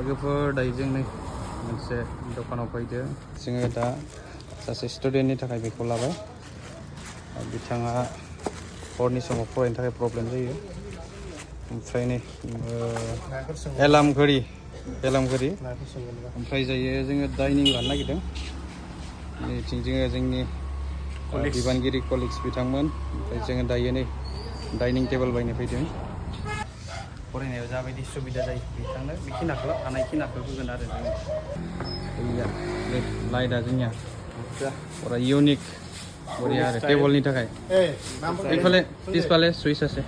लोगोफोर दायो जों नै मोनसे दखानाव फैदो जोङो दा सासे स्टुडेन्टनि थाखाय बेखौ लाबाय बिथाङा हरनि समाव फरायनो थाखाय प्रब्लेम जायो ओमफ्राय नै एलार्म घड़ी ओमफ्राय जायो जोङो डाइनिं लानो नागिरदों नैथिं जोङो जोंनि बिबानगिरि कलिग्स बिथांमोन ओमफ्राय जोङो दायो नै डाइनिं टेबोल बायनो फैदों फरायनायाव जाबायदि सुबिदा जायो बिथांनो बेखिनिखौ हानायखिनिखौ होगोन आरो जोङो लाइटआ जोंनिया पूरा इउनिक बढ़िया आरो टेबलनि थाखाय এইফালে পিছফালে সুইচ আছে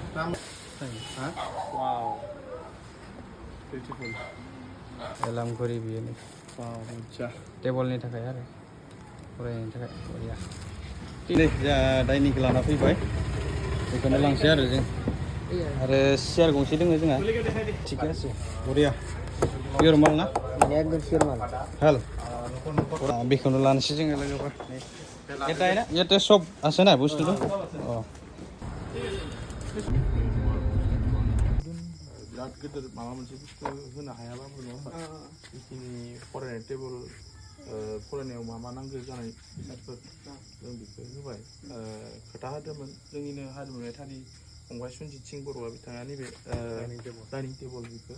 Wow. Beautiful. एलार्म घड़ी बियो नै Wow. टेबलनि थाखाय आरो फरायनायनि थाखाय बढ़िया नै जा डाइनिंखौ लाना फैबाय बेखौनो लांसै आरो जों आरो चेयार गंसे दङ जोंहा थिग আছে बढ़िया पियर माल ना एकदम पियर माल हेल बेखौनो लानोसै जोङो लोगोफोर ইয়াতে সব আছে না বস্তুটো बिराद गिदिर माबा मोनसे बुस्थु होनो हायाबाबो नङा होमबा जिखिनि फरायनाय टेबोल फरायनायाव मा मा नांगौ जानाय बेसादफोर जों बेखौ होबाय खोथा होदोंमोन जोंनिनो हारिमु नेहाथारि फंबाय सुनजित सिं बर'आ बिथाङा नैबे डाइनिं टेबोल बेखौ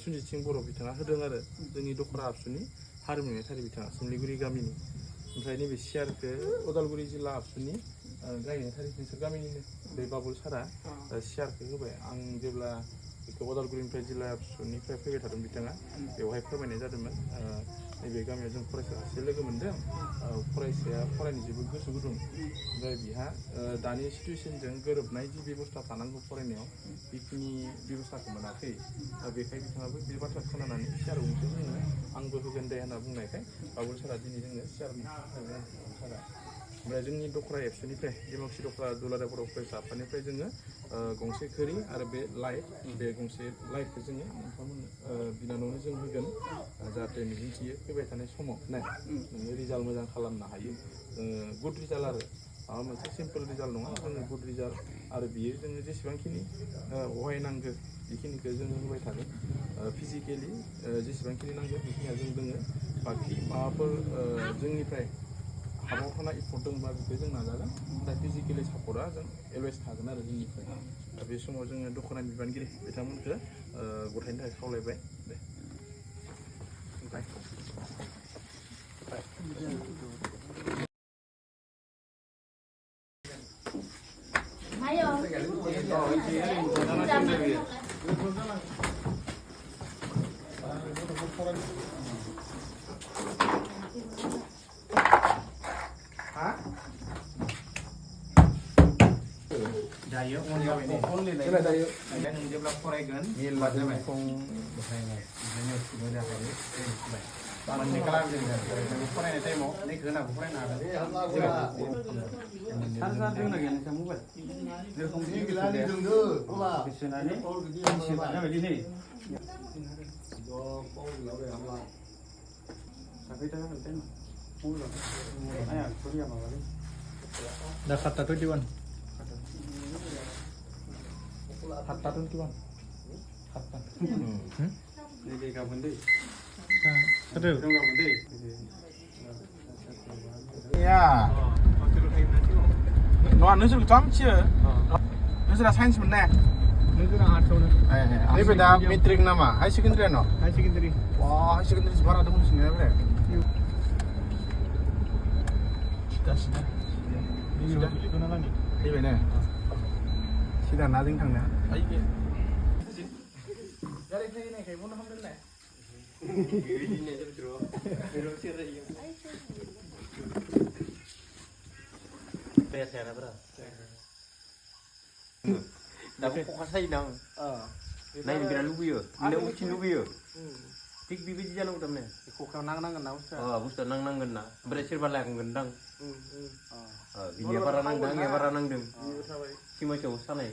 सुनजित सिं बर' बिथाङा होदों आरो जोंनि दख'रा आबसुनि हारिमु नेहाथारि बिथाङा सोमलिगुरि गामिनि ओमफ्राय नैबे सियारखौ उदालगुरि जिल्ला आबसुनि गाहाय नेहाथारि नोंसोर गामिनिनो बे बाबुल सारा सियारखौ होबाय आं जेब्ला बेखौ उदालगुरिनिफ्राय जिल्ला आबसुनिफ्राय फैबाय थादों बिथाङा बेवहाय फोरमायनाय जादोंमोन नैबे गामियाव जों फरायसा सासे लोगो मोन्दों फरायसाया फरायनो जोबोद गोसो गुदुं ओमफ्राय बिहा दानि सिटुवेसनजों गोरोबनाय जि बेबस्था थानांगौ फरायनायाव बेखिनि बेबस्थाखौ मोनाखै बेखाय बिथाङाबो बे बाथ्रा खोनानानै सियार गंसे जोङो आंबो होगोन दे होनना बुंनायखाय बाबुल सारा दिनै जोंनो सियार सारा ओमफ्राय जोंनि दख'रा एबसुनिफ्राय डिमाकुसि दख'रा दुलाराय बर' फरायसा आफादनिफ्राय जोङो गंसे घड़ी आरो बे लाइट बे गंसे लाइटखौ जोङो नोंथांमोन बिनानावनो जों होगोन जाहाथे मिजिंथियो फैबाय थानाय समाव नोङो रिजाल्ट मोजां खालामनो हायो गुड रिजाल्ट आरो माबा मोनसे सिम्पोल रिजाल्ट नङा जोङो गुड रिजाल्ट आरो बियो जोङो जेसेबांखिनि हहाय नांगौ बेखिनिखौ जोङो होबाय थागोन फिजिकेलि जेसेबांखिनि नांगौ बेखिनिया जों दोङो बाखि माबाफोर जोंनिफ्राय हाबाव थानाय इफर्ट दंबा बेखौ जों नाजागोन नाथाय फिजिकेलि सापर्टआ जों एलवेज थागोन आरो जोंनिफ्राय बे समाव जोङो दख'रानि बिबानगिरि बिथांमोनखौ गथायनो थाखाय खावलायबाय दे दायो अन जाबाय नै दायो नों जेब्ला फरायगोन मेलला जाबाय मोननै कालार जों फरायनाय टाइमाव नैखौ होनाबो फरायनो हागोन चार्जार दोंना गैया नोंसा मबाइल जेरखम सोनानै जाबाय दिनै साफै थाखा टाइम दा 7:21 7:21 Ini kapan deh? Aduh. Kapan deh? Ya. Nó nước rất chấm chưa? Nước rất là science mình nè. Nước rất là hard thôi. Ini beda metric nama. High secondary no? High secondary. Wah, high secondary sebarang ada pun sini apa? Sudah. Ini sudah. Ini benar. Sudah nazing thằng nào? Ayo. Dari sini nih, kayak mana hamil nih? Ini aja bro. Erosi ada yang. Biasa ya bro. Tapi kok kasih dong? Nah ini biar lubi ya. Ini ucin lubi ya. Tik bibi jalan udah nih. Kok kau nang nang kenal sih? Oh, bukan nang nang kenal. Berhasil balik gendang. Dia para nang deng, ya para nang deng. Si macam sana.